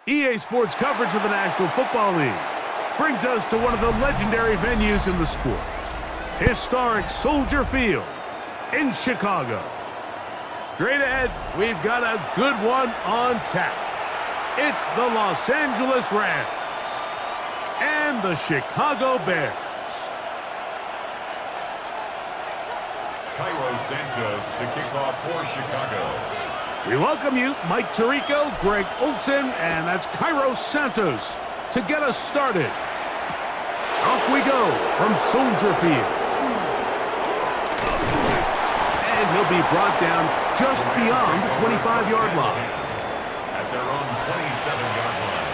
EA Sports coverage of the National Football League brings us to one of the legendary venues in the sport, historic Soldier Field in Chicago. Straight ahead, we've got a good one on tap. It's the Los Angeles Rams and the Chicago Bears. Cairo Santos to kick off for Chicago. We welcome you, Mike Tirico, Greg Olson, and that's Cairo Santos to get us started. Off we go from Soldier Field. And he'll be brought down just beyond the 25-yard line. At their own 27-yard line.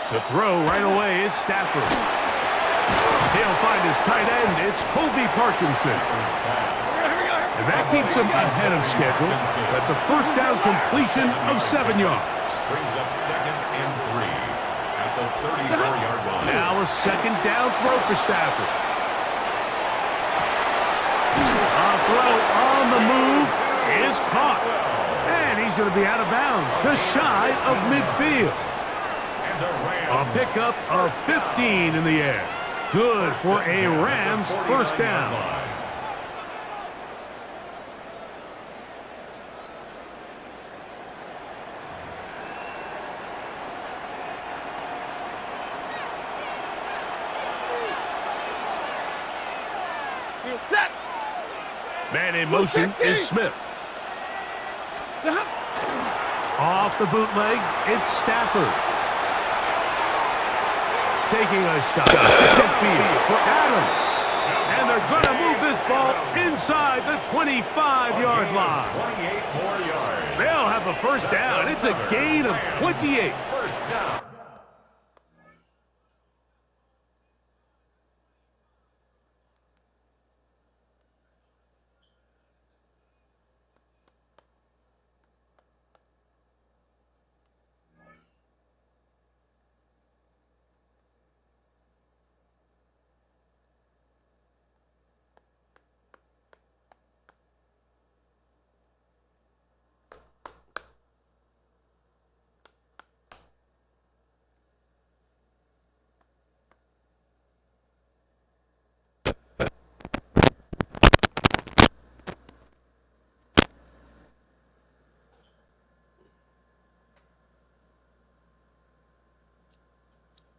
To throw right away is Stafford. He'll find his tight end. It's Colby Parkinson. And that keeps him ahead of schedule. That's a first down completion of 7 yards. Brings up 2nd and 3 at the 34-yard line. Now a second down throw for Stafford. A throw on the move is caught. And he's going to be out of bounds, just shy of midfield. A pickup of 15 in the air. Good for a Rams first down. Man in motion is Smith. Off the bootleg, it's Stafford. Taking a shot midfield for Adams. And they're going to move this ball inside the 25-yard line. 28 more yards. They'll have a first down. It's a gain of 28. First down.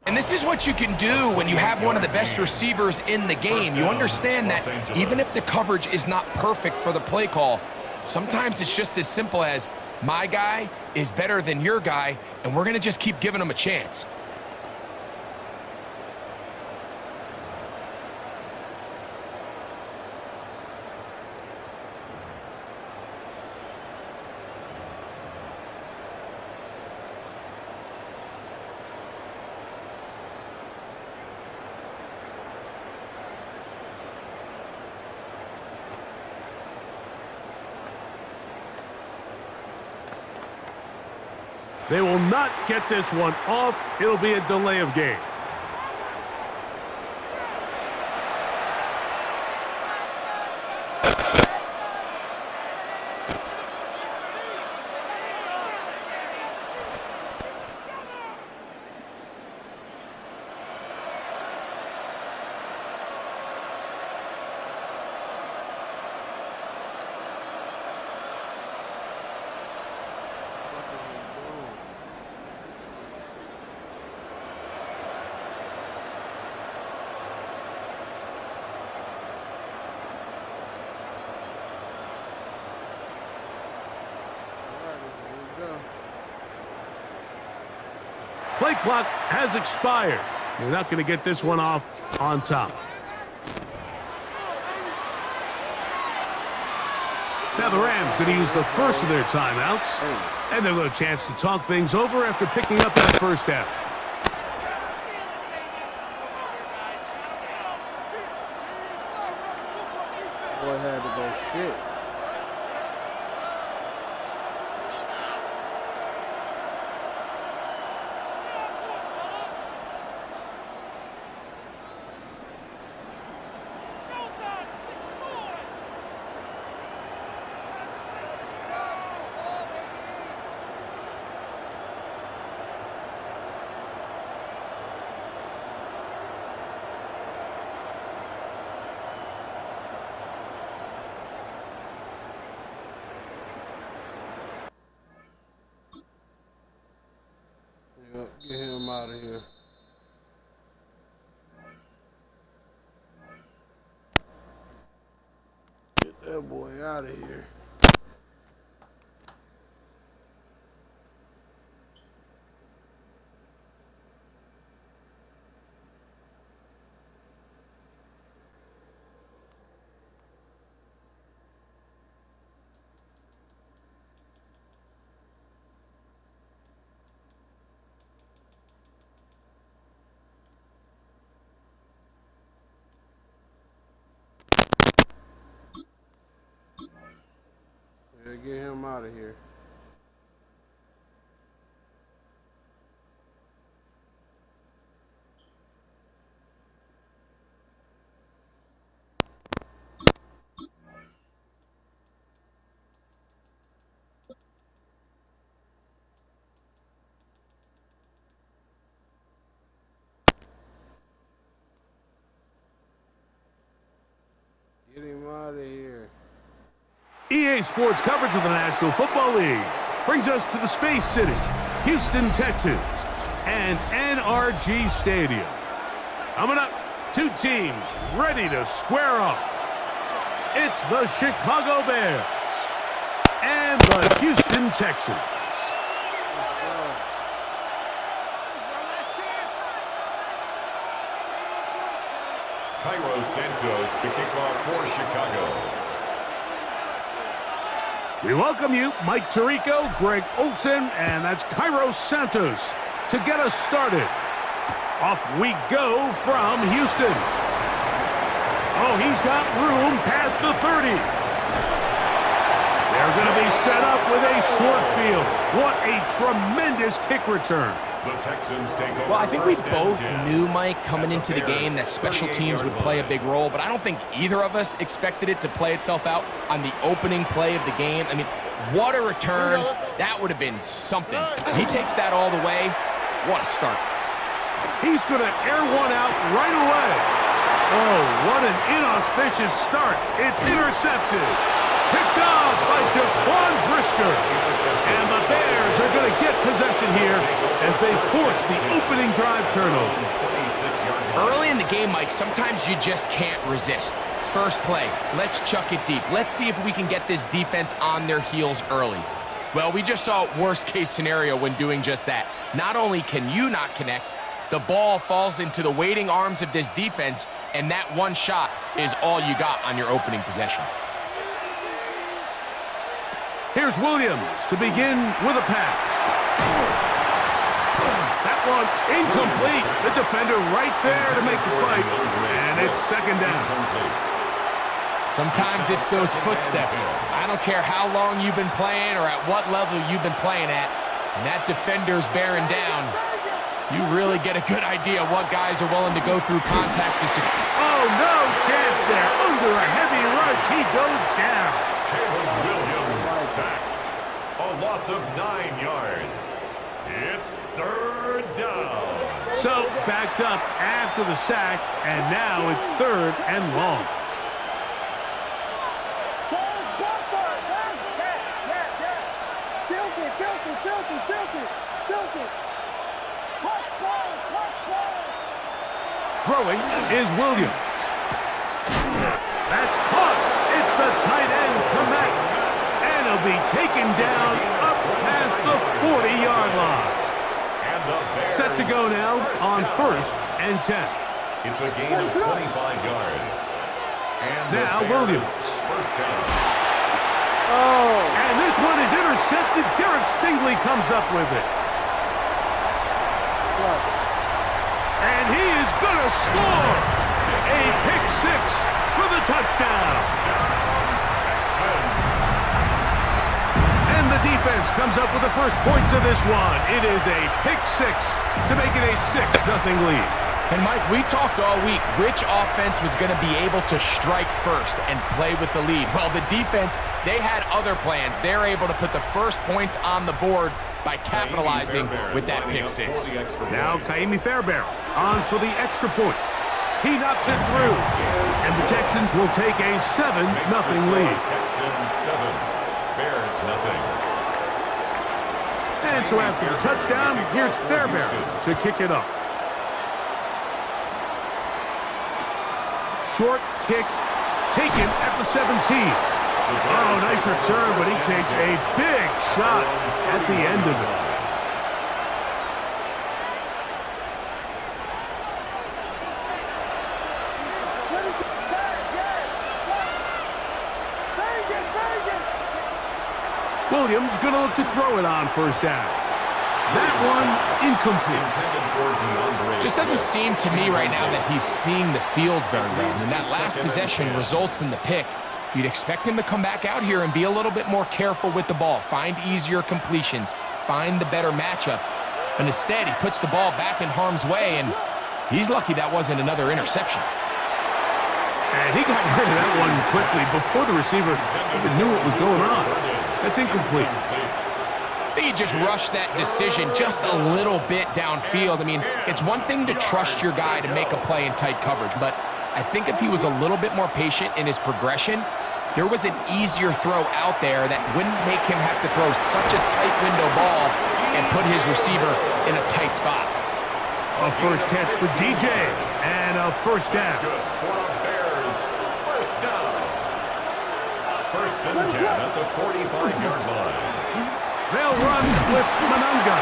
And this is what you can do when you have one of the best receivers in the game. You understand that even if the coverage is not perfect for the play call, sometimes it's just as simple as my guy is better than your guy, and we're going to just keep giving him a chance. They will not get this one off. It'll be a delay of game. Play clock has expired. You're not going to get this one off on top. Now the Rams going to use the first of their timeouts. And they'll get a chance to talk things over after picking up that first down. Boy had to shit. Get him out of here. Get that boy out of here. Yeah, get him out of here. Get him out of here. EA Sports coverage of the National Football League brings us to the Space City, Houston, Texas, and NRG Stadium. Coming up, two teams ready to square off. It's the Chicago Bears and the Houston Texans. Cairo Santos to kick off for Chicago. We welcome you, Mike Tirico, Greg Olson, and that's Cairo Santos to get us started. Off we go from Houston. Oh, he's got room past the 30. They're going to be set up with a short field. What a tremendous kick return. The Texans take over. Well, I think we first and both 10. knew, Mike, coming into the game that special teams would play a big role, but I don't think either of us expected it to play itself out on the opening play of the game. I mean, what a return. That would have been something. He takes that all the way. What a start. He's going to air one out right away. Oh, what an inauspicious start. It's intercepted. Picked off by Jaquan Brisker. And the Bears are going to get possession here as they force the opening drive turnover. Early in the game, Mike, sometimes you just can't resist. First play, let's chuck it deep. Let's see if we can get this defense on their heels early. Well, we just saw worst case scenario when doing just that. Not only can you not connect, the ball falls into the waiting arms of this defense, and that one shot is all you got on your opening possession. Here's Williams to begin with a pass. That one incomplete. The defender right there to make the fight, and it's second down. Sometimes it's those footsteps. I don't care how long you've been playing or at what level you've been playing at, and that defender's bearing down. You really get a good idea what guys are willing to go through contact to secure. Oh, no chance there. Under a heavy rush, he goes down. Caleb Williams sacked. A loss of 9 yards. It's third down. So, backed up after the sack, and now it's third and long. Throwing is Williams. That's caught. It's the tight end, Komet. And he'll be taken down up past the 40-yard line. Set to go now on first and 10. It's a gain of 25 yards. And Now Williams. First down. Oh. And this one is intercepted. Derek Stingley comes up with it. And he is going to score. A pick six for the touchdown. defense comes up with the first points of this one. It is a pick six to make it a 6-0 lead. And Mike, we talked all week which offense was going to be able to strike first and play with the lead. Well, the defense, they had other plans. They're able to put the first points on the board by capitalizing with that pick six. Now Kaimi Fairbairn on for the extra point. He knocks it through, and the Texans will take a 7-0 lead. Texans 7, Bears nothing. And so after the touchdown, here's Fairbairn to kick it up. Short kick taken at the 17. Oh, nice return, but he takes a big shot at the end of it. Williams going to look to throw it on first down. That one incomplete. Just doesn't seem to me right now that he's seeing the field very well. And that last possession results in the pick. You'd expect him to come back out here and be a little bit more careful with the ball, find easier completions, find the better matchup. But instead, he puts the ball back in harm's way, and he's lucky that wasn't another interception. And he got rid of that one quickly before the receiver even knew what was going on. That's incomplete. I think he just rushed that decision just a little bit downfield. I mean, it's one thing to trust your guy to make a play in tight coverage, but I think if he was a little bit more patient in his progression, there was an easier throw out there that wouldn't make him have to throw such a tight window ball and put his receiver in a tight spot. A first catch for DJ, and a first down. First and 10 at the 45-yard line. They'll run with Manunga.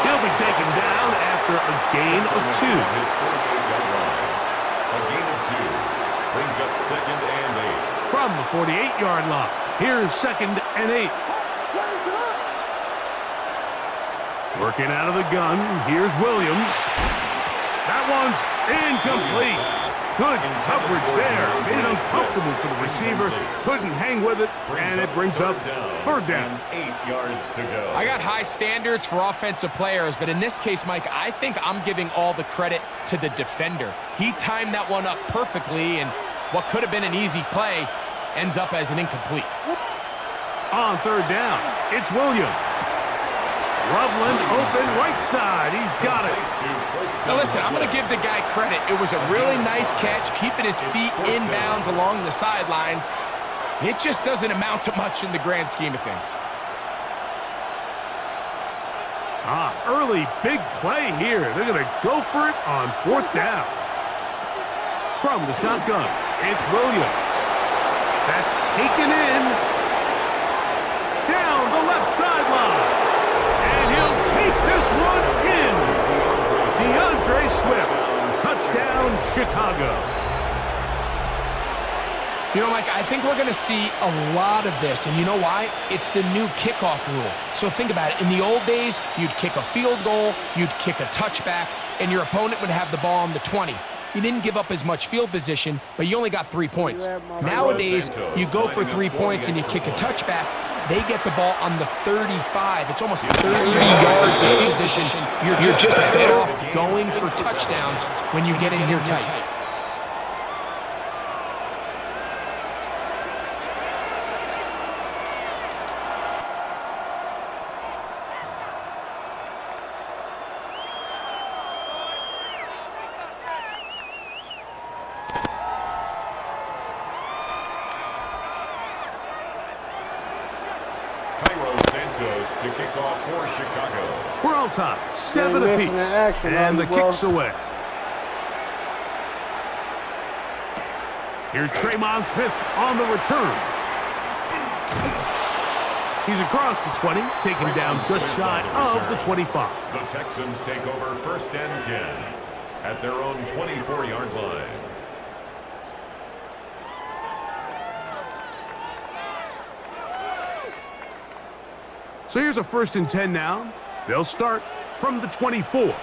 He'll be taken down after a gain of 2. His 48-yard line. A gain of 2 brings up 2nd and 8. From the 48-yard line, here's 2nd and 8. Working out of the gun, here's Williams. That one's incomplete. Good coverage there. Made it uncomfortable for the receiver. Couldn't hang with it, and it brings up 3rd down. 8 yards to go. I got high standards for offensive players, but in this case, Mike, I think I'm giving all the credit to the defender. He timed that one up perfectly, and what could have been an easy play ends up as an incomplete. On 3rd down, it's Williams. Loveland open right side. He's got it. Now listen, I'm going to give the guy credit. It was a really nice catch, keeping his feet inbounds along the sidelines. It just doesn't amount to much in the grand scheme of things. Early big play here. They're going to go for it on 4th down. From the shotgun, it's Williams. That's taken in. Down the left sideline. And he'll take this one in. DeAndre Swift, touchdown Chicago. You know, Mike, I think we're going to see a lot of this, and you know why? It's the new kickoff rule. So think about it. In the old days, you'd kick a field goal, you'd kick a touchback, and your opponent would have the ball on the 20. You didn't give up as much field position, but you only got 3 points. Nowadays, you go for 3 points and you kick a touchback. They get the ball on the 35. It's almost 30 yards of position. You're just better off going for touchdowns when you get in here tight. To kick off for Chicago. We're all tied, 7 apiece, and the kick's away. Here's Tremon Smith on the return. He's across the 20, taken down just shy of the 25. The Texans take over 1st and 10 at their own 24-yard line. So here's a 1st and 10 now. They'll start from the 24.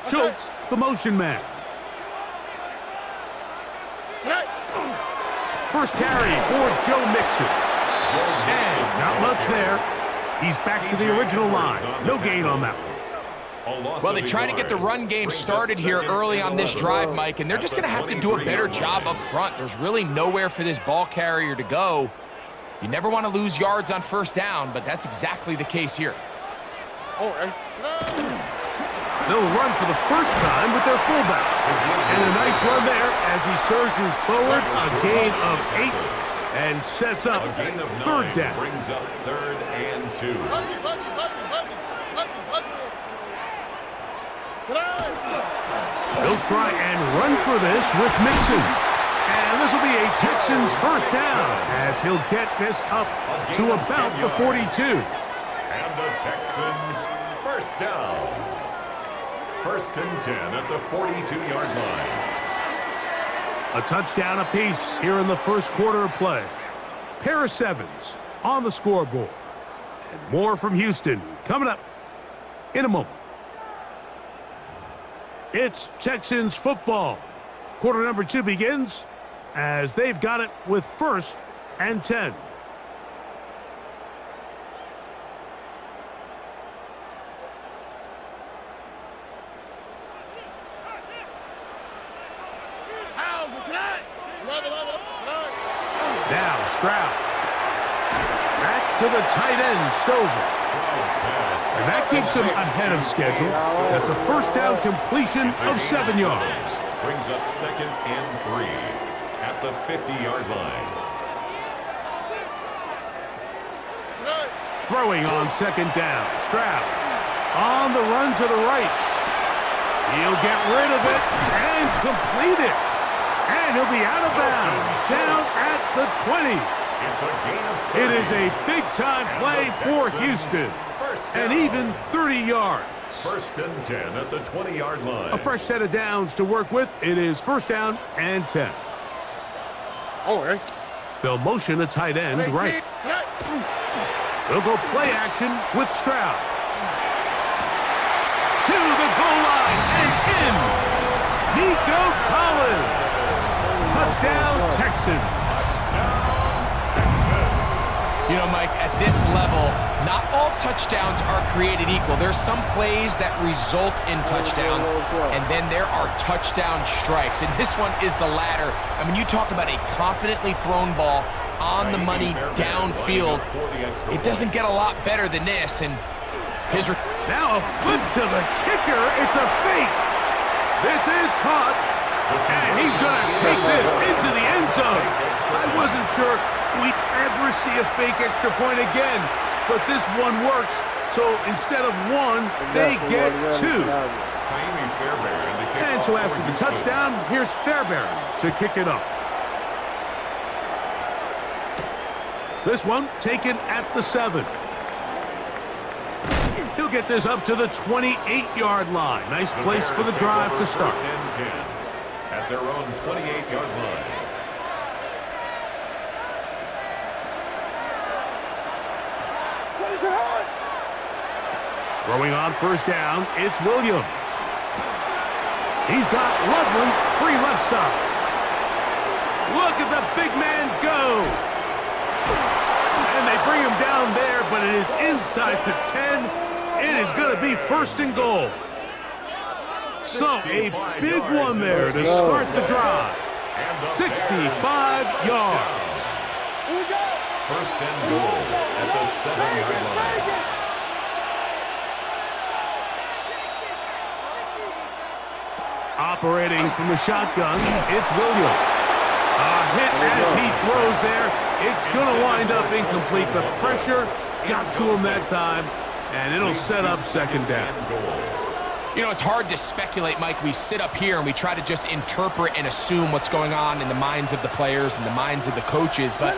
Schultz, the motion man. first carry for Joe Mixon. And not much there. He's back to the original line. No gain on that one. Well, they try to get the run game started here early on this drive, Mike, and they're just going to have to do a better job up front. There's really nowhere for this ball carrier to go. You never want to lose yards on first down, but that's exactly the case here. They'll run for the first time with their fullback. And a nice run there as he surges forward, a gain of 8, and sets up third down. Brings up 3rd and 2. They'll try and run for this with Mixon. And this will be a Texans first down as he'll get this up to about the 42. And the Texans first down. 1st and 10 at the 42-yard line. A touchdown apiece here in the first quarter of play. Pair of 7s on the scoreboard. And more from Houston coming up in a moment. It's Texans football. Quarter number 2 begins as they've got it with 1st and 10. Now Stroud. Backs to the tight end, Stover. And that keeps him ahead of schedule. That's a first down completion of 7 yards. Brings up 2nd and 3 at the 50-yard line. Throwing on 2nd down. Stroud on the run to the right. He'll get rid of it and complete it. And he'll be out of bounds down at the 20. It's a gain of 30. It is a big-time play for Houston. And even 30 yards. 1st and 10 at the 20-yard line. A fresh set of downs to work with. It is first down and 10. They'll motion the tight end right. They'll go play action with Stroud. To the goal line and in. Nico Collins. Touchdown, Texans. You know, Mike, at this level, not all touchdowns are created equal. There's some plays that result in touchdowns, and then there are touchdown strikes. And this one is the latter. I mean, you talk about a confidently thrown ball on the money downfield. It doesn't get a lot better than this. And his now a flip to the kicker. It's a fake. This is caught, and he's going to take this into the end zone. I wasn't sure we'd ever see a fake extra point again, but this one works. So instead of 1, they get 2. And so after the touchdown, here's Fairbairn to kick it up. This one taken at the 7. He'll get this up to the 28-yard line. Nice place for the drive to start. 1st and 10 at their own 28-yard line. Throwing on first down, it's Williams. He's got Loveland free left side. Look at the big man go. And they bring him down there, but it is inside the 10. It is going to be 1st and goal. So a big one there to start the drive. 65 yards. 1st and goal at the 7-yard line. Operating from the shotgun, it's Williams. A hit as he throws there. It's going to wind up incomplete. The pressure got to him that time, and it'll set up 2nd down. You know, it's hard to speculate, Mike. We sit up here and we try to just interpret and assume what's going on in the minds of the players and the minds of the coaches, but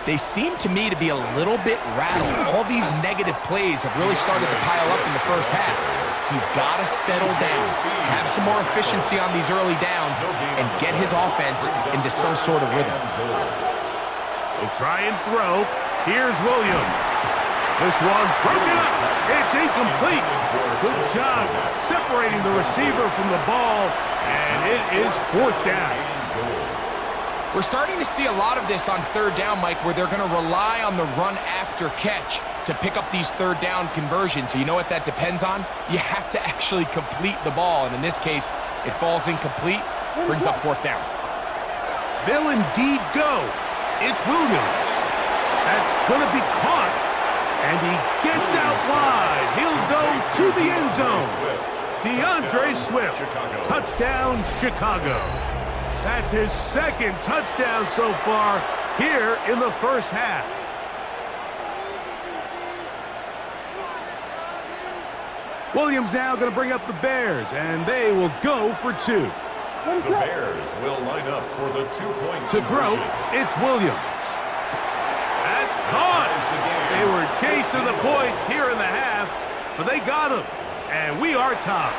they seem to me to be a little bit rattled. All these negative plays have really started to pile up in the first half. He's got to settle down, have some more efficiency on these early downs, and get his offense into some sort of rhythm. He'll try and throw. Here's Williams. This one broken up. It's incomplete. Good job separating the receiver from the ball, and it is 4th down. We're starting to see a lot of this on third down, Mike, where they're going to rely on the run after catch to pick up these third down conversions. So you know what that depends on? You have to actually complete the ball, and in this case, it falls incomplete, brings up fourth down. They'll indeed go. It's Williams. That's going to be caught, and he gets out wide. He'll go to the end zone. DeAndre Swift, touchdown Chicago. That's his second touchdown so far here in the first half. Williams now going to bring up the Bears, and they will go for two. The Bears will line up for the two-point To throw, it's Williams. That's caught. They were chasing the points here in the half, but they got him, and we are tied.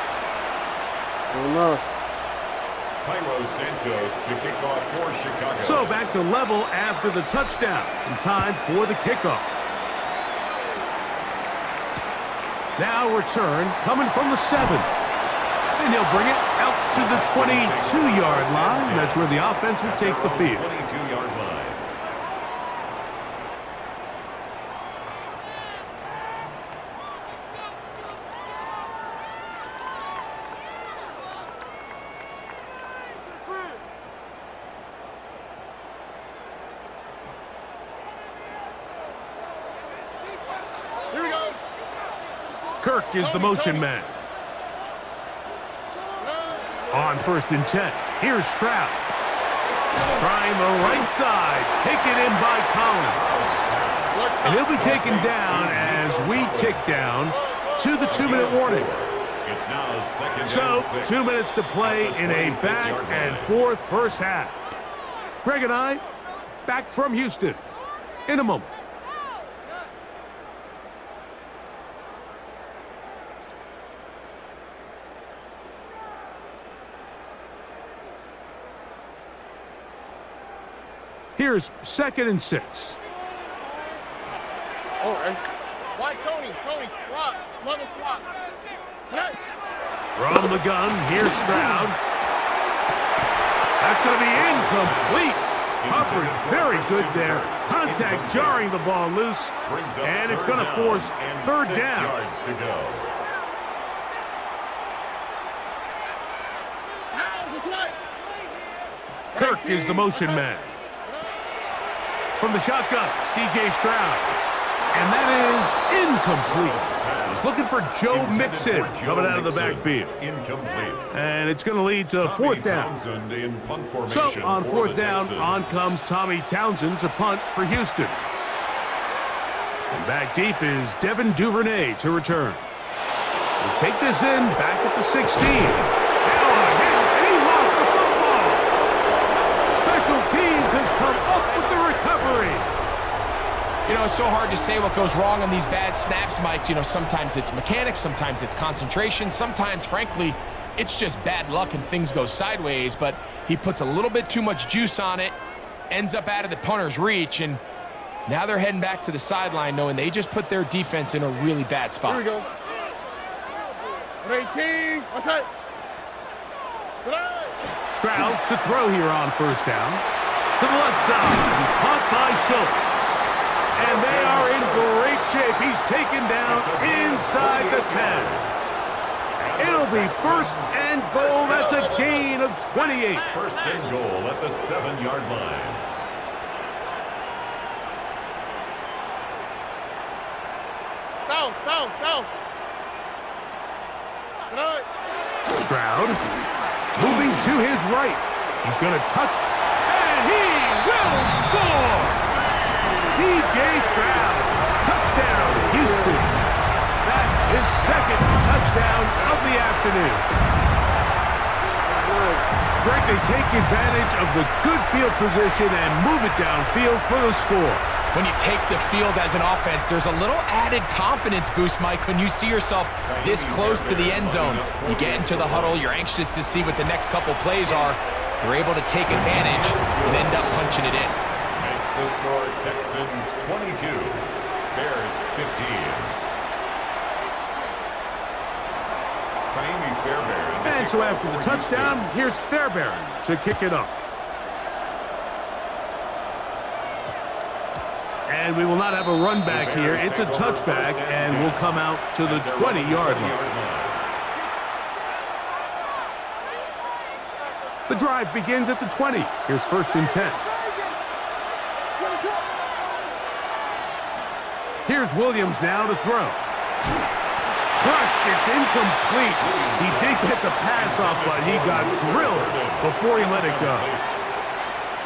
Cairo Santos to kick off for Chicago. So back to level after the touchdown, and time for the kickoff. Now return coming from the 7. And he'll bring it out to the 22-yard line. That's where the offense will take the field. 22-yard line. Kirk is the motion man. On 1st and 10, here's Stroud. Trying the right side, taken in by Collins. And he'll be taken down as we tick down to the 2-minute warning. It's now second So, and 6. 2 minutes to play in a back and forth first half. Greg and I, back from Houston in a moment. Here's 2nd and 6. Oh, and why Tony, swap, another swap. Hey. From the gun, here's Stroud. That's going to be incomplete. Coverage very good there. Contact jarring the ball loose, and it's going to force third down. Yards to go. Kirk is the motion man. From the shotgun, C.J. Stroud. And that is incomplete. He's looking for Joe Mixon coming out of the backfield. Incomplete. And it's going to lead to fourth down. Townsend in punt So formation on for fourth the down, Texans. on comes Tommy Townsend to punt for Houston. And back deep is Devin Duvernay to return. He'll take this in back at the 16. Now on a hit, and he lost the football. Special teams has come up with the recovery. You know, it's so hard to say what goes wrong on these bad snaps, Mike. You know, sometimes it's mechanics, sometimes it's concentration, sometimes, frankly, it's just bad luck and things go sideways, but he puts a little bit too much juice on it, ends up out of the punter's reach, and now they're heading back to the sideline knowing they just put their defense in a really bad spot. Here we go. 18, what's that? Stroud to throw here on first down. To the left side, caught by Schultz. And they are in great shape. He's taken down inside the 10. It'll be 1st and goal. That's a gain of 28. 1st and goal at the 7-yard line. Go. Stroud moving to his right. He's going to tuck, and he will score! C.J. Stroud, touchdown, Houston. That's his 2nd touchdown of the afternoon. Greg, they take advantage of the good field position and move it downfield for the score. When you take the field as an offense, there's a little added confidence boost, Mike, when you see yourself this close to the end zone. You get into the huddle, you're anxious to see what the next couple plays are. You're able to take advantage and end up punching it in. Makes the score Texans 22, Bears 15. And so after the touchdown, here's Fairbairn to kick it off. And we will not have a run back here. It's a touchback, and we'll come out to the 20-yard line. The drive begins at the 20. Here's 1st and 10. Here's Williams now to throw. Crushed, it's incomplete. He did get the pass off, but he got drilled before he let it go.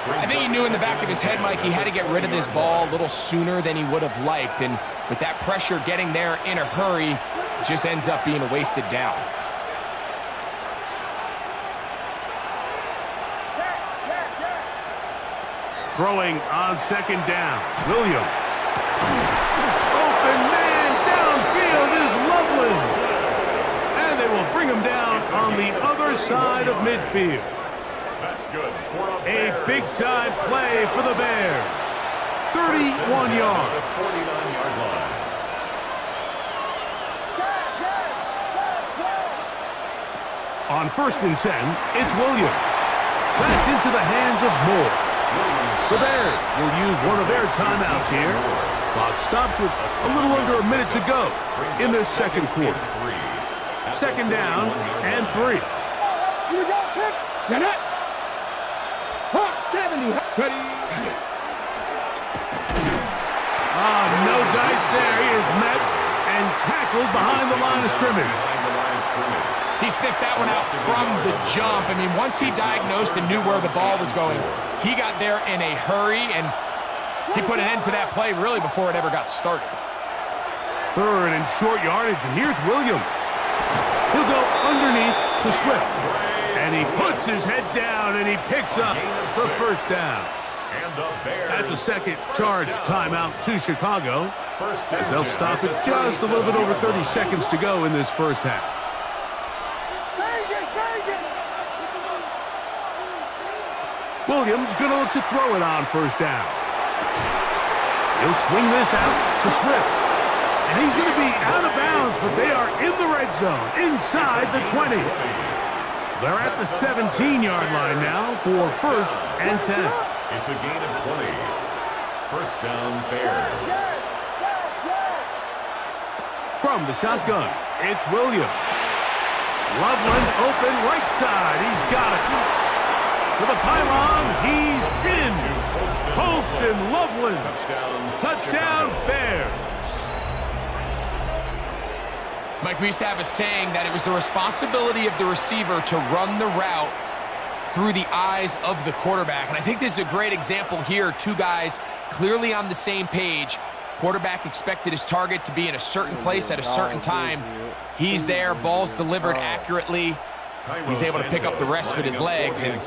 I think he knew in the back of his head, Mike, he had to get rid of this ball a little sooner than he would have liked. And with that pressure getting there in a hurry, it just ends up being a wasted down. Throwing on 2nd down. Williams. Open man downfield is Loveland. And they will bring him down on the other side of midfield. That's good. A big-time play for the Bears. 31 yards. 49-yard line. On 1st and 10, it's Williams. That's into the hands of Moore. The Bears will use one of their timeouts here. Clock stops with a little under a minute to go in this 2nd quarter. 2nd down and 3. No dice there. He is met and tackled behind the line of scrimmage. He sniffed that one out from the jump. I mean, once he diagnosed and knew where the ball was going, he got there in a hurry, and he put an end to that play really before it ever got started. 3rd and short yardage, and here's Williams. He'll go underneath to Swift. And he puts his head down, and he picks up the 1st down. That's a 2nd charge timeout to Chicago, as they'll stop it just a little bit over 30 seconds to go in this 1st half. Williams gonna look to throw it on 1st down. He'll swing this out to Swift. And he's gonna be out of bounds, but they are in the red zone, inside the 20. They're at the 17-yard line now for 1st and 10. It's a gain of 20. 1st down, Bears. From the shotgun, it's Williams. Loveland open right side. He's got it. To the pylon, he's in. Holston Loveland. Touchdown, Bears. Mike, we used to have a saying that it was the responsibility of the receiver to run the route through the eyes of the quarterback. And I think this is a great example here. 2 guys clearly on the same page. Quarterback expected his target to be in a certain place at a certain time. He's there, ball's delivered accurately. He's able to pick up the rest with his legs, and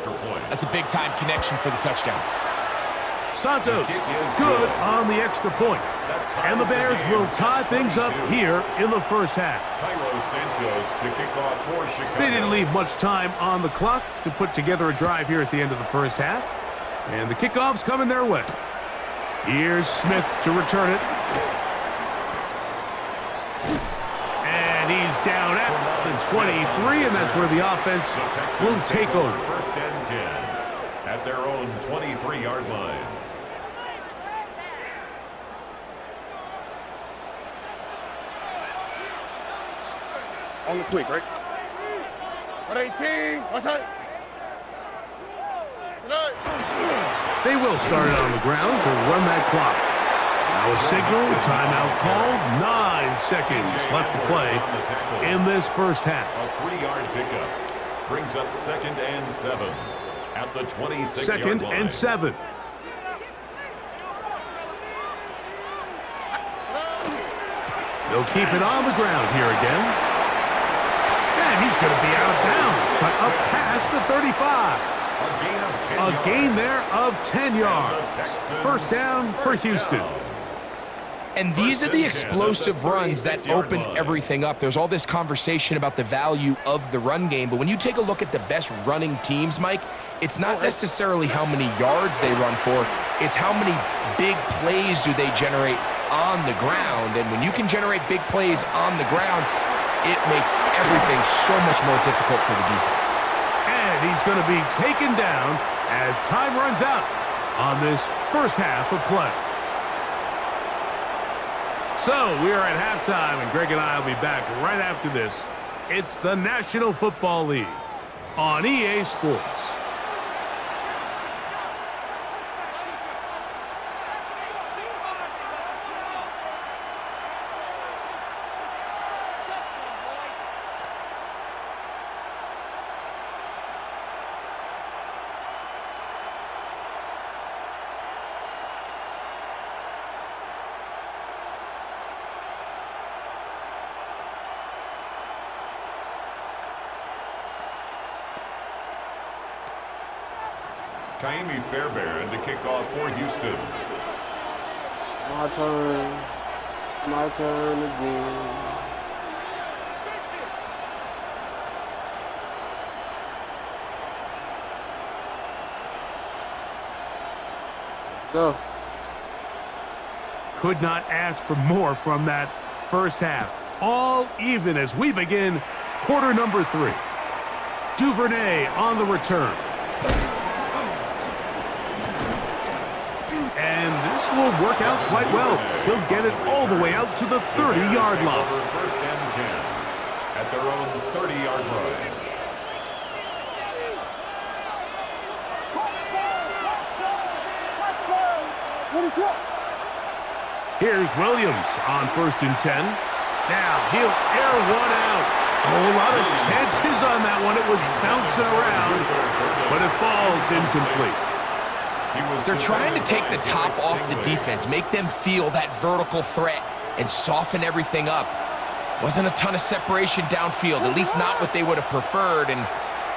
that's a big-time connection for the touchdown. Santos good on the extra point. And the Bears will tie things up here in the 1st half. They didn't leave much time on the clock to put together a drive here at the end of the 1st half. And the kickoff's coming their way. Here's Smith to return it. And he's down at the 23, and that's where the offense will take over. 1st and 10 at their own 23-yard line. On the quick, right? 118. What's that? They will start it on the ground to run that clock. Now a signal, timeout called. 9 seconds left to play in this 1st half. A 3-yard pickup brings up 2nd and 7 at the 26-yard 2nd line. and 7. They'll keep it on the ground here again. And he's going to be out of bounds, but up past the 35. A gain there of 10 yards. 1st down for Houston. And these are the explosive runs that open everything up. There's all this conversation about the value of the run game, but when you take a look at the best running teams, Mike, it's not necessarily how many yards they run for, it's how many big plays do they generate on the ground. And when you can generate big plays on the ground, it makes everything so much more difficult for the defense. And he's going to be taken down as time runs out on this 1st half of play. So we are at halftime, and Greg and I will be back right after this. It's the National Football League on EA Sports. Kaimi Fairbairn to kick off for Houston. My turn. My turn again. Go. Could not ask for more from that first half. All even as we begin quarter number 3. Duvernay on the return. And this will work out quite well. He'll get it all the way out to the 30-yard line. First and 10 at their own 30-yard line. Here's Williams on first and 10. Now he'll air one out. A whole lot of chances on that one. It was bouncing around, but it falls incomplete. They're trying to take the top off the defense, make them feel that vertical threat, and soften everything up. Wasn't a ton of separation downfield, at least not what they would have preferred, and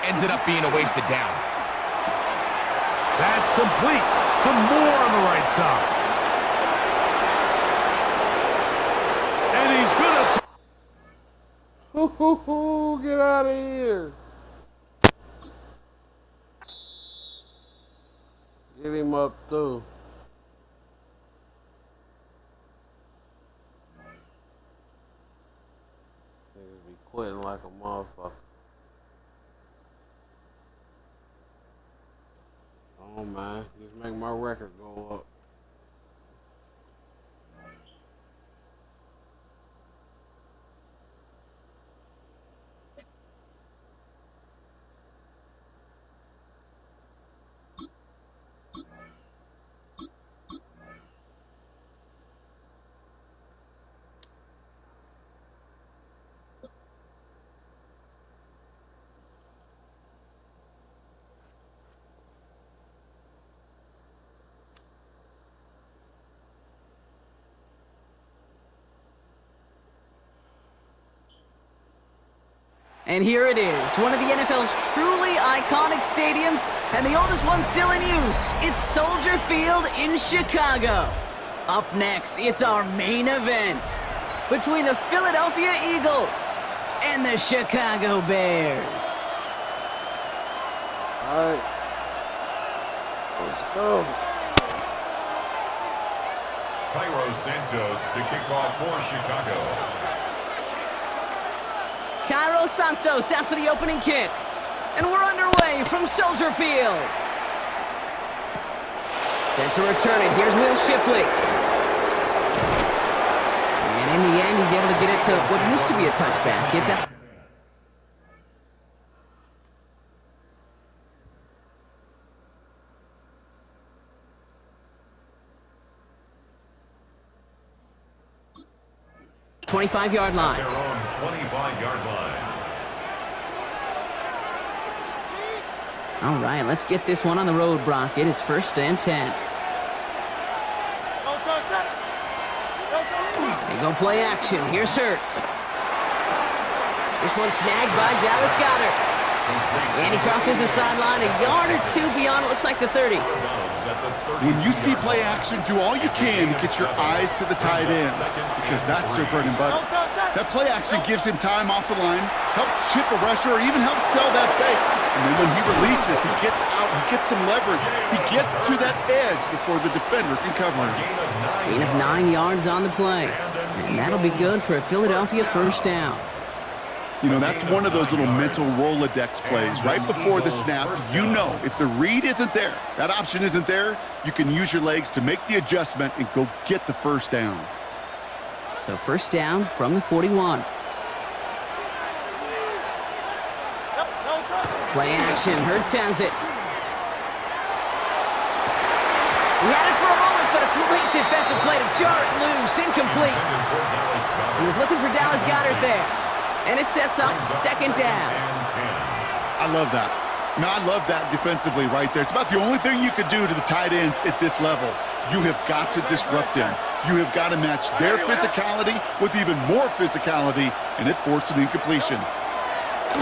ends it up being a wasted down. That's complete. Some more on the right side. And he's gonna... Get out of here. Get him up through. Niggas be quitting like a motherfucker. Oh man, just make my record go up. And here it is, one of the NFL's truly iconic stadiums, and the oldest one still in use. It's Soldier Field in Chicago. Up next, it's our main event between the Philadelphia Eagles and the Chicago Bears. All right, let's go. Cairo Santos to kick off for Chicago. Cairo Santos out for the opening kick. And we're underway from Soldier Field. Set to return it. Here's Will Shipley. And in the end, he's able to get it to what used to be a touchback. It's at 25-yard line. Their own 25-yard line. All right, let's get this one on the road, Brock. It is first and 10. They go play action. Here's Hurts. This one snagged by Dallas Goedert. And he crosses the sideline a yard or two beyond, it looks like the 30. When you see play action, do all you can to get your eyes to the tight end, because that's their bread and butter. That play action gives him time off the line, helps chip a rusher, or even helps sell that fake. And then when he releases, he gets out, he gets some leverage. He gets to that edge before the defender can cover him. Gain of 9 yards on the play. And that'll be good for a Philadelphia first down. You know, that's one of those little mental Rolodex plays. Right before the snap, you know if the read isn't there, that option isn't there, you can use your legs to make the adjustment and go get the first down. So first down from the 41. Play action. Hurts has it. He had it for a moment, but a great defensive play to jar it loose. Incomplete. He was looking for Dallas Goedert there. And it sets up second down. I love that. Now, I love that defensively right there. It's about the only thing you could do to the tight ends at this level. You have got to disrupt them. You have got to match their physicality with even more physicality, and it forced an incompletion.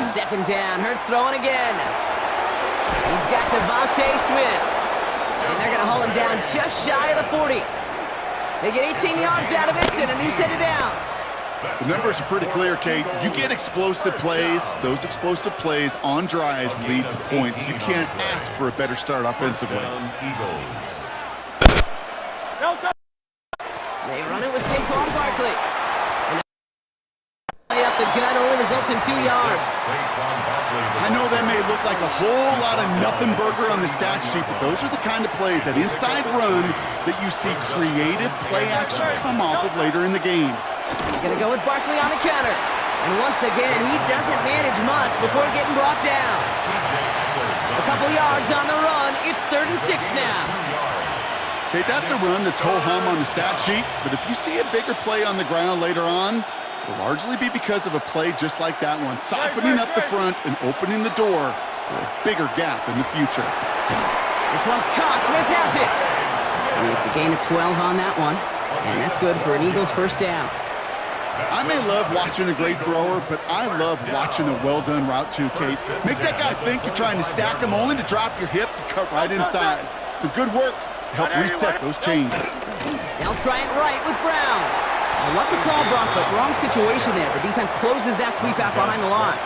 Second down. Hurts throwing again. He's got Devontae Smith. And they're going to haul him down just shy of the 40. They get 18 yards out of it and a new set of downs. The numbers are pretty clear, Kate. You get explosive plays. Those explosive plays on drives lead to points. You can't ask for a better start offensively. They run it with Saquon Barkley. And they up the gut only results in 2 yards. I know that may look like a whole lot of nothing burger on the stat sheet, but those are the kind of plays, that inside run, that you see creative play action come off of later in the game. They're going to go with Barkley on the counter. And once again, he doesn't manage much before getting brought down. A couple yards on the run. It's 3rd and 6 now. Okay, that's a run that's ho-hum on the stat sheet, but if you see a bigger play on the ground later on, it'll largely be because of a play just like that one, softening up the front and opening the door for a bigger gap in the future. This one's caught. Smith has it. And it's a gain of 12 on that one. And that's good for an Eagles first down. I may love watching a great thrower, but I love watching a well-done route too, Kate. Make that guy think you're trying to stack him only to drop your hips and cut right inside. Some good work to help reset those chains. They'll try it right with Brown. I love the call, Brock, but wrong situation there. The defense closes that sweep out behind the line.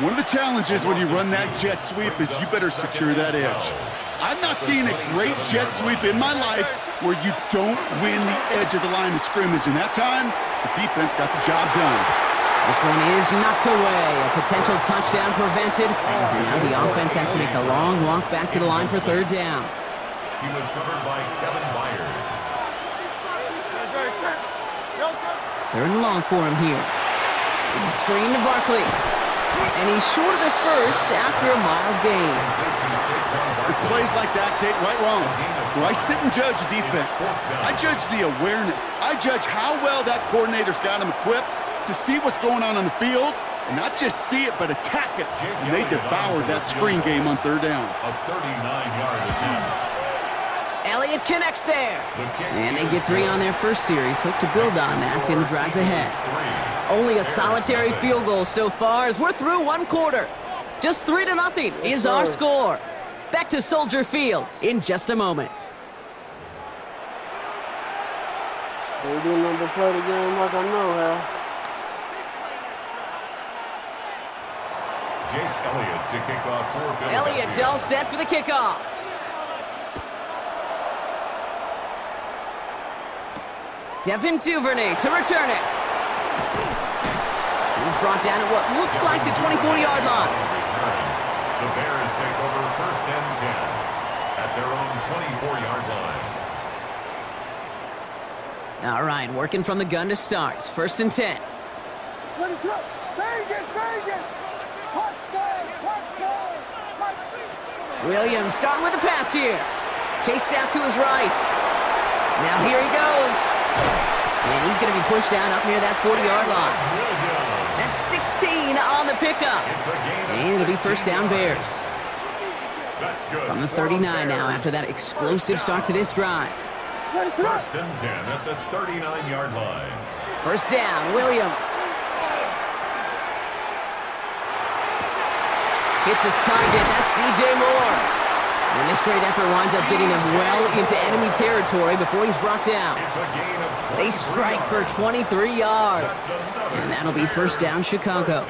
One of the challenges when you run that jet sweep is you better secure that edge. I've not seen a great jet sweep in my life where you don't win the edge of the line of scrimmage, and that time, the defense got the job done. This one is knocked away. A potential touchdown prevented. And now the offense has to make the long walk back to the line for 3rd down. He was covered by Kevin Byard. 3rd and long for him here. It's a screen to Barkley. And he's short of the first after a mild gain. It's plays like that, Kate, right wrong. Where I sit and judge a defense. I judge the awareness. I judge how well that coordinator's got him equipped to see what's going on the field, and not just see it, but attack it. And they devoured that screen game on 3rd down. A 39-yard attempt. Elliott connects there. And they get 3 on their first series. Hope to build on that in the drives ahead. Only a solitary field goal so far as we're through 1 quarter. Just 3-0 is our score. Back to Soldier Field in just a moment. They do number play the game like I know how. Jake Elliott to kick off for Philadelphia. Elliott's all set for the kickoff. Devin Duvernay to return it. He's brought down at what looks like the 24-yard line. The Bears take over 1st and 10 at their own 24-yard line. All right, working from the gun to start. 1st and 10. Williams starting with a pass here. Chased out to his right. Now here he goes. And he's going to be pushed down up near that 40-yard line. That's 16 on the pickup. And it'll be 1st down Bears. From the 39 now after that explosive start to this drive. 1st and 10 at the 39-yard line. 1st down, Williams. Hits his target, that's DJ Moore. And this great effort winds up getting him well into enemy territory before he's brought down. They strike for 23 yards. And that'll be 1st down Chicago.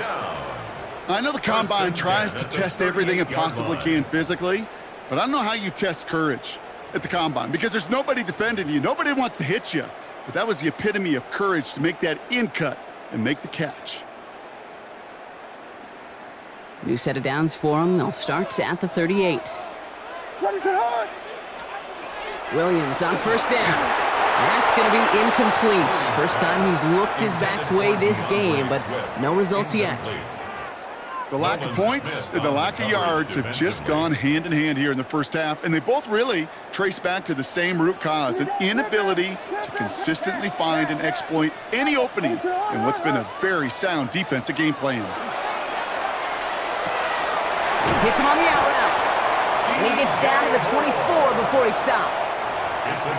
I know the Combine tries to test everything it possibly can physically, but I don't know how you test courage at the Combine because there's nobody defending you. Nobody wants to hit you. But that was the epitome of courage to make that in cut and make the catch. New set of downs for them. They'll start at the 38. Williams on first down. That's going to be incomplete. First time he's looked his back's way this game, but no results yet. The lack of points and the lack of yards have just gone hand in hand here in the first half, and they both really trace back to the same root cause, an inability to consistently find and exploit any opening in what's been a very sound defensive game plan. Hits him on the out route, and he gets down to the 24 before he stopped.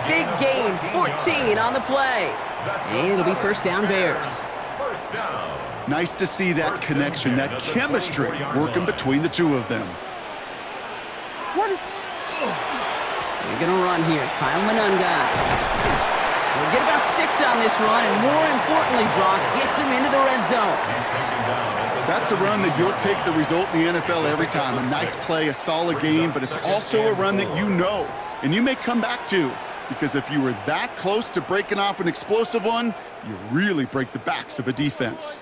Big gain, 14 on the play, and it'll be first down Bears. First down. Nice to see that connection, that chemistry working between the two of them. They're going to run here. Kyle Manunga. He'll get about 6 on this run, and more importantly, Brock gets him into the red zone. That's a run that you'll take the result in the NFL every time. A nice play, a solid game, but it's also a run that you know, and you may come back to, because if you were that close to breaking off an explosive one, you really break the backs of a defense.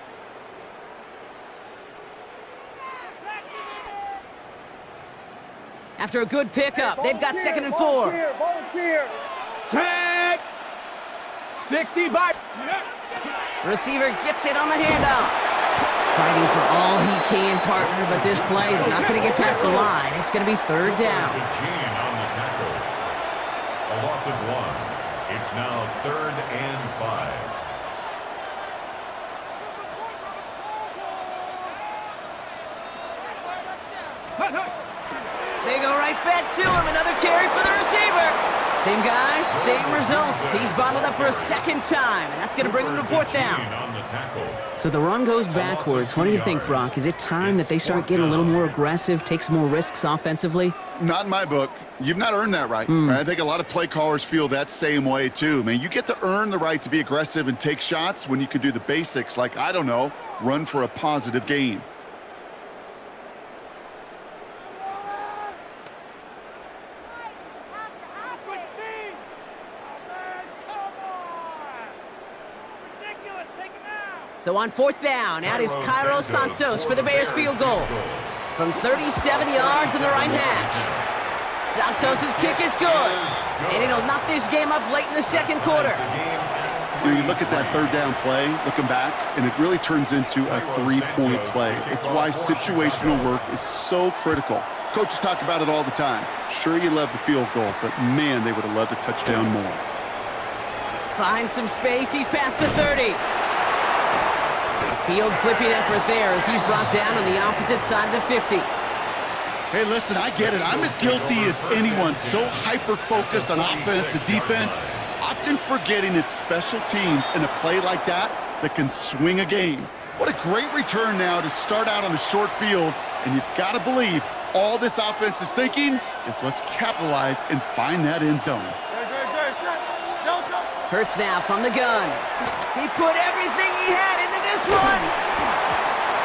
After a good pickup, they've got 2nd and 4. Volunteer. Tag! 65. Receiver gets it on the handoff. Fighting for all he can, partner, but this play is not going to get past the line. It's going to be 3rd down. Gene on the tackle. A loss of 1. It's now 3rd and 5. They go right back to him. Another carry for the receiver. Same guy, same results. He's bottled up for a 2nd time, and that's going to bring him to 4th down. So the run goes backwards. What do you think, Brock? Is it time that they start getting a little more aggressive, take some more risks offensively? Not in my book. You've not earned that right. I think a lot of play callers feel that same way, too. Man, you get to earn the right to be aggressive and take shots when you can do the basics like, I don't know, run for a positive gain. So on 4th down, out is Cairo Santos for the Bears field goal. From 37 yards in the right hash. Santos' kick is good, and it'll knock this game up late in the 2nd quarter. You look at that 3rd down play, looking back, and it really turns into a 3-point play. It's why situational work is so critical. Coaches talk about it all the time. Sure, you love the field goal, but man, they would have loved a touchdown more. Finds some space, he's past the 30. Field flipping effort there as he's brought down on the opposite side of the 50. Hey, listen, I get it. I'm as guilty as anyone. So hyper-focused on offense and defense, often forgetting it's special teams in a play like that can swing a game. What a great return now to start out on the short field, and you've got to believe all this offense is thinking is let's capitalize and find that end zone. Hurts now from the gun. He put everything he had into this one.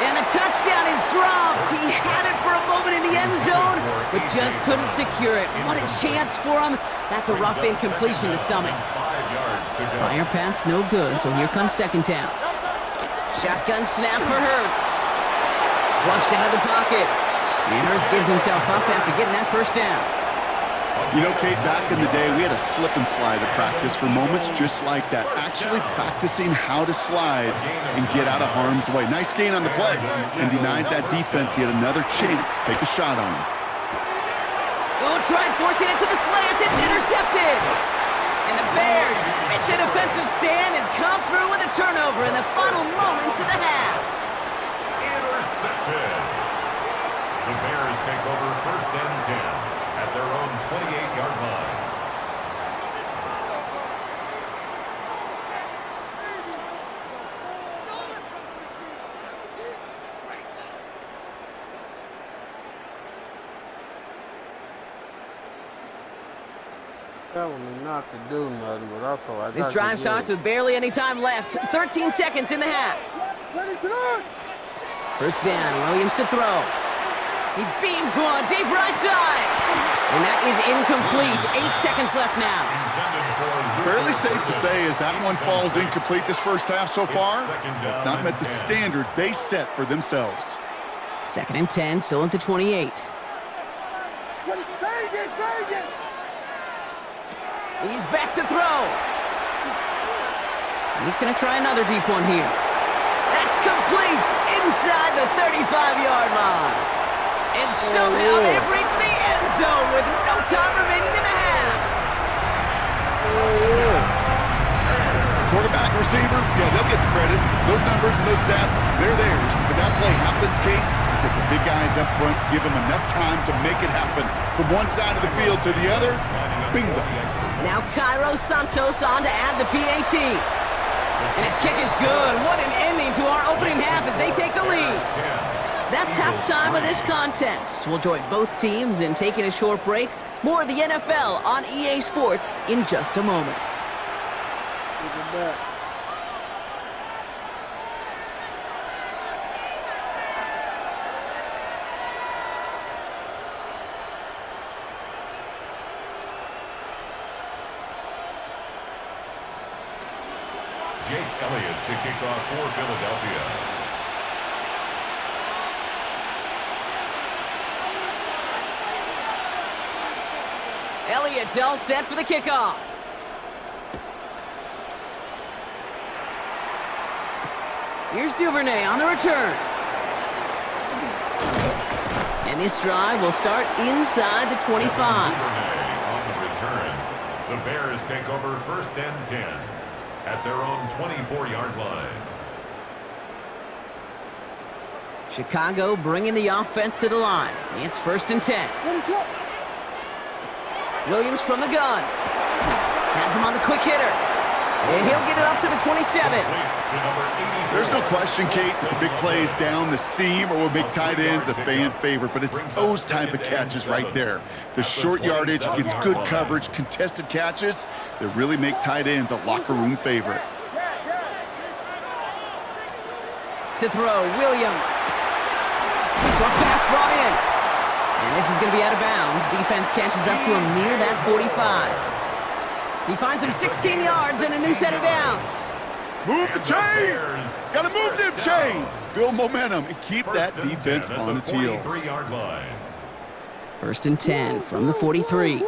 And the touchdown is dropped. He had it for a moment in the end zone, but just couldn't secure it. What a chance for him. That's a rough incompletion to stomach. Fire pass, no good, so here comes 2nd down. Shotgun snap for Hurts. Flushed out of the pocket. And Hurts gives himself up after getting that 1st down. You know, Kate, back in the day, we had a slip and slide at practice for moments just like that. Actually practicing how to slide and get out of harm's way. Nice gain on the play, and denied that defense yet another chance to take a shot on him. Oh, tried forcing it to the slant. It's intercepted. And the Bears make the defensive stand and come through with a turnover in the final moments of the half. Intercepted. The Bears take over 1st and 10. At their own 28-yard line. Telling me not to do nothing, but I feel like This drive starts with barely any time left. 13 seconds in the half. 1st down, Williams to throw. He beams one, deep right side. And that is incomplete. 8 seconds left now. Fairly safe to say as that one falls incomplete this first half so far, it's not met the standard they set for themselves. 2nd and 10, still at the 28. He's back to throw. He's going to try another deep one here. That's complete inside the 35-yard line. And somehow they've reached the end zone with no time remaining in the half. Quarterback, receiver, yeah, they'll get the credit. Those numbers and those stats, they're theirs. But that play happens, Kate, because the big guys up front give them enough time to make it happen. From one side of the field to the other, bingo. Now Cairo Santos on to add the PAT. And his kick is good. What an ending to our opening half as they take the lead. That's halftime of this contest. We'll join both teams in taking a short break. More of the NFL on EA Sports in just a moment. Look at that. Jake Elliott to kick off for Philadelphia. Elliott's all set for the kickoff. Here's Duvernay on the return. And this drive will start inside the 25. Duvernay on the return. The Bears take over 1st and 10 at their own 24-yard line. Chicago bringing the offense to the line. It's 1st and 10. Williams from the gun. Has him on the quick hitter. And he'll get it up to the 27. There's no question, Kate, that the big plays down the seam or will make tight ends a fan favorite, but it's those type of catches right there. The short yardage gets good coverage, contested catches that really make tight ends a locker room favorite. To throw, Williams. Short pass brought in. And this is going to be out of bounds. Defense catches up to him near that 45. He finds him 16 yards and a new set of downs. Move the chains! Gotta move them chains! Build momentum and keep that defense on its heels. 43-yard line. 1st and 10 from the 43. They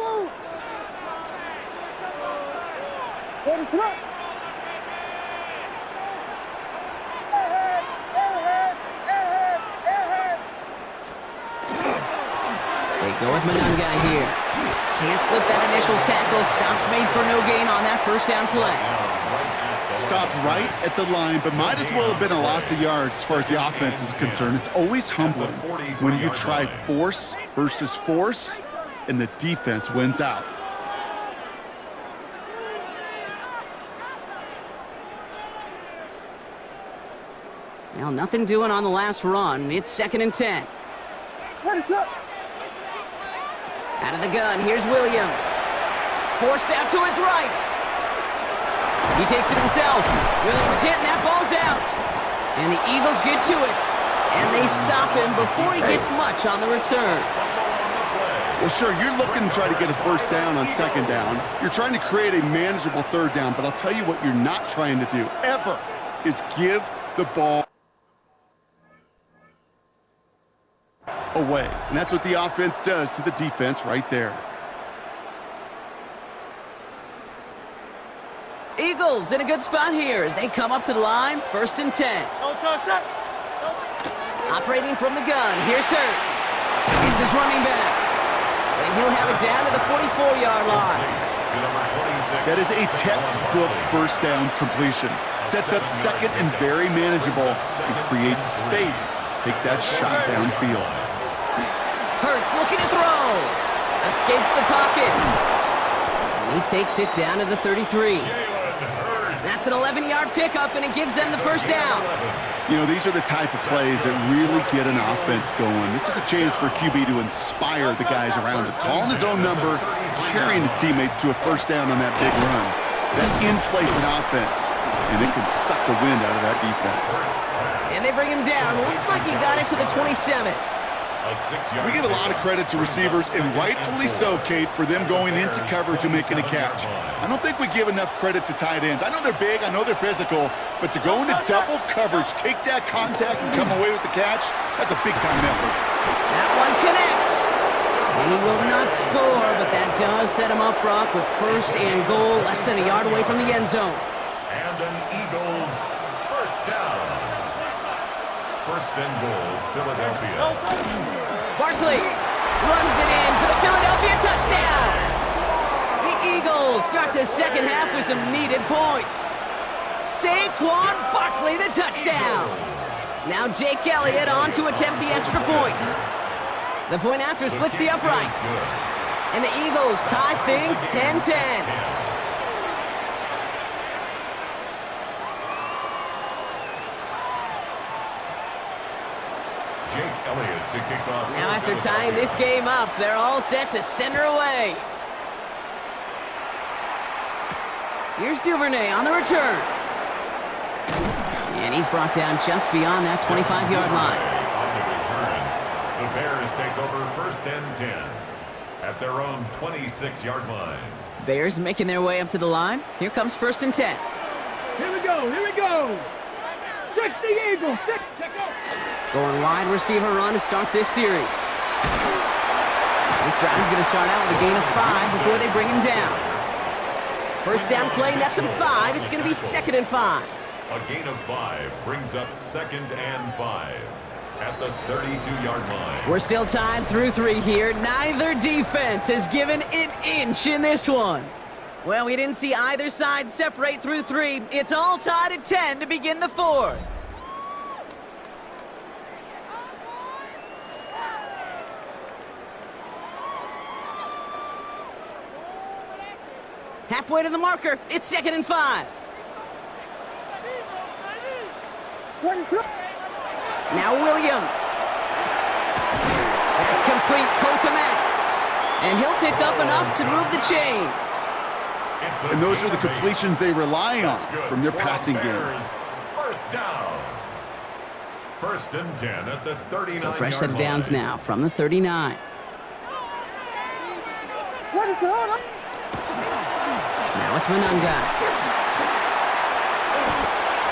go with Manungai here. Can't slip that initial tackle. Stops made for no gain on that 1st down play. Stopped right at the line, but might as well have been a loss of yards as far as the offense is concerned. It's always humbling when you try force versus force, and the defense wins out. Well, nothing doing on the last run. It's 2nd and 10. Out of the gun, here's Williams. Forced out to his right. He takes it himself. Williams hit, and that ball's out. And the Eagles get to it. And they stop him before he gets much on the return. Well, sure, you're looking to try to get a 1st down on 2nd down. You're trying to create a manageable 3rd down, but I'll tell you what you're not trying to do, ever, is give the ball away. And that's what the offense does to the defense right there. Eagles in a good spot here as they come up to the line. 1st and 10. Operating from the gun, here's Hurts. It's his running back. And he'll have it down to the 44-yard line. That is a textbook 1st down completion. Sets up 2nd and very manageable and creates space to take that shot downfield. Hurts looking to throw. Escapes the pocket. And he takes it down to the 33. That's an 11-yard pickup, and it gives them the 1st down. You know, these are the type of plays that really get an offense going. This is a chance for QB to inspire the guys around him. Calling his own number, carrying his teammates to a 1st down on that big run. That inflates an offense, and it can suck the wind out of that defense. And they bring him down. Looks like he got it to the 27. We give a lot of credit to receivers, and rightfully so, Kate, for them going into coverage and making a catch. I don't think we give enough credit to tight ends. I know they're big, I know they're physical, but to go into double coverage, take that contact, and come away with the catch, that's a big-time effort. That one connects. And And he will not score, but that does set him up, Brock, with first and goal, less than a yard away from the end zone. And an Eagles first down. First and goal, Philadelphia. Barkley runs it in for the Philadelphia touchdown. The Eagles start the second half with some needed points. Saquon Barkley, the touchdown. Now Jake Elliott on to attempt the extra point. The point after splits the uprights. And the Eagles tie things 10-10. Jake Elliott to kick off. Now after tying this game up, they're all set to send her away. Here's Duvernay on the return. And he's brought down just beyond that 25-yard line. On the return, the Bears take over first and 10 at their own 26-yard line. Bears making their way up to the line. Here comes first and 10. Here we go, here we go. 60 Eagles, 6, check out. Going wide receiver run to start this series. This drive's going to start out with a gain of 5 before they bring him down. First down play, nets him 5. It's going to be 2nd and 5. A gain of 5 brings up 2nd and 5 at the 32-yard line. We're still tied through 3 here. Neither defense has given an inch in this one. Well, we didn't see either side separate through 3. It's all tied at 10 to begin the 4th. Halfway to the marker. It's 2nd and 5. Now Williams. That's complete. Cole Kmet. And he'll pick up enough to move the chains. And those are the completions they rely on from their passing game. First down. First and 10 at the 39-yard line. So fresh set of downs now from the 39. Now it's Manunga.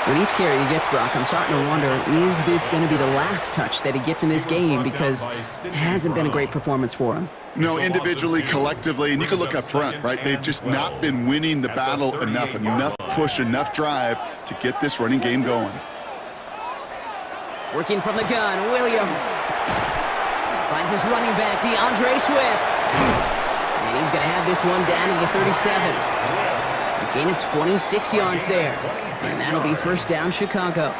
With each carry he gets, Brock, I'm starting to wonder, is this going to be the last touch that he gets in this game? Because it hasn't been a great performance for him. No, individually, collectively, and you can look up front, right? They've just not been winning the battle enough push, enough drive to get this running game going. Working from the gun, Williams. Finds his running back, DeAndre Swift. And he's going to have this one down to the 37. A gain of 26 yards there. And that'll be first down, Chicago.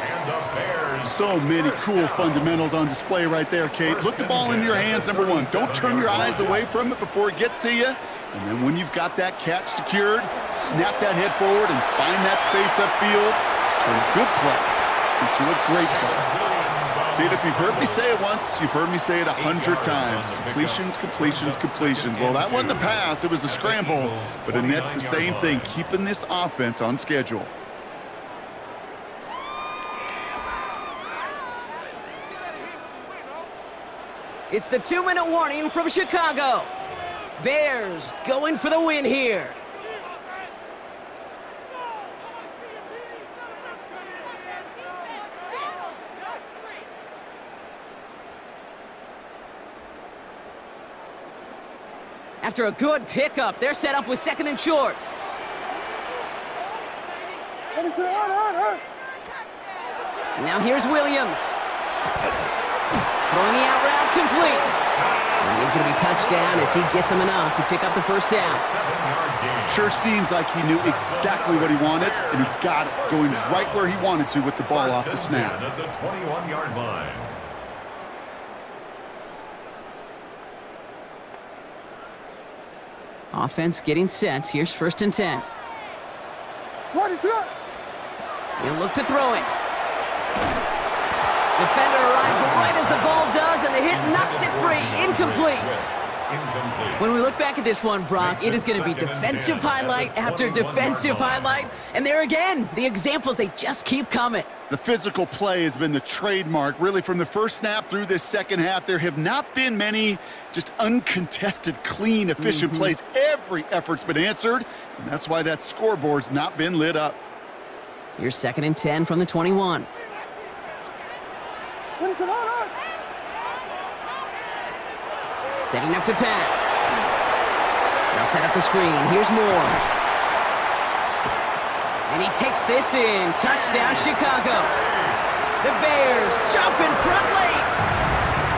So many cool fundamentals on display right there, Kate. Put the ball in your hands, number 1. Don't turn your eyes away from it before it gets to you. And then when you've got that catch secured, snap that head forward and find that space upfield. Turn a good play into a great play. Kate, if you've heard me say it once, you've heard me say it 100 times. Completions, completions, completions. Well, that wasn't a pass. It was a scramble. But it nets the same thing, keeping this offense on schedule. It's the 2-minute warning from Chicago. Bears going for the win here. After a good pickup, they're set up with 2nd and short. Now here's Williams. Throwing the out route complete. And he's going to be touched down as he gets him enough to pick up the first down. Sure seems like he knew exactly what he wanted, and he got it going right where he wanted to with the ball off the snap. At the 21-yard line. Offense getting set. Here's first and 10. He'll look to throw it. Defender arrives right as the ball does, and the hit knocks it free. Incomplete. When we look back at this one, Brock, it is going to be defensive highlight after defensive highlight. And there again, the examples, they just keep coming. The physical play has been the trademark, really, from the first snap through this second half. There have not been many just uncontested, clean, efficient plays. Every effort's been answered, and that's why that scoreboard's not been lit up. Here's 2nd and 10 from the 21. Setting up to pass. They'll set up the screen. Here's Moore. And he takes this in. Touchdown, Chicago. The Bears jump in front late.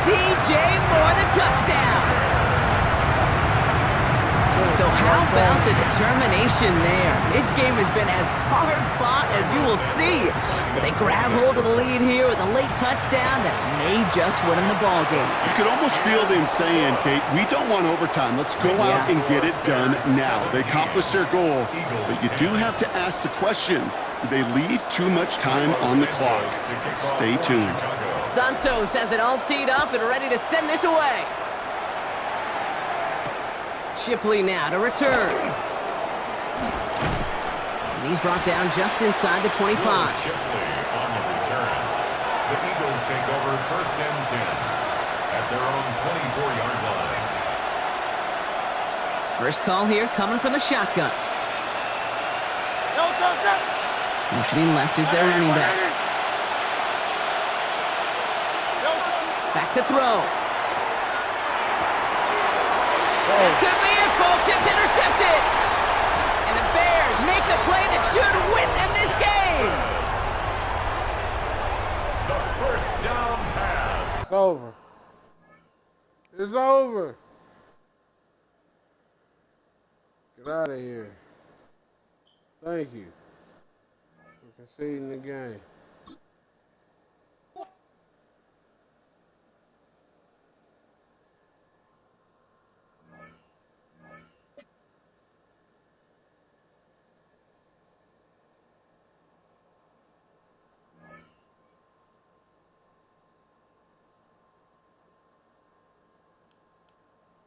DJ Moore, the touchdown. So how about the determination there? This game has been as hard fought as you will see. But they grab hold of the lead here with a late touchdown that may just win them the ball game. You could almost feel them saying, Kate, we don't want overtime. Let's go out and get it done now. They accomplished their goal, but you do have to ask the question, do they leave too much time on the clock? Stay tuned. Santos has it all teed up and ready to send this away. Shipley now to return. And he's brought down just inside the 25. Shipley on the return. The Eagles take over 1st and 10 at their own 24-yard line. First call here coming from the shotgun. Motioning left is their running back. Back to throw. That could be it, folks. It's intercepted. And the Bears make the play that should win them this game. The first down pass. It's over. It's over. Get out of here. Thank you for conceding the game.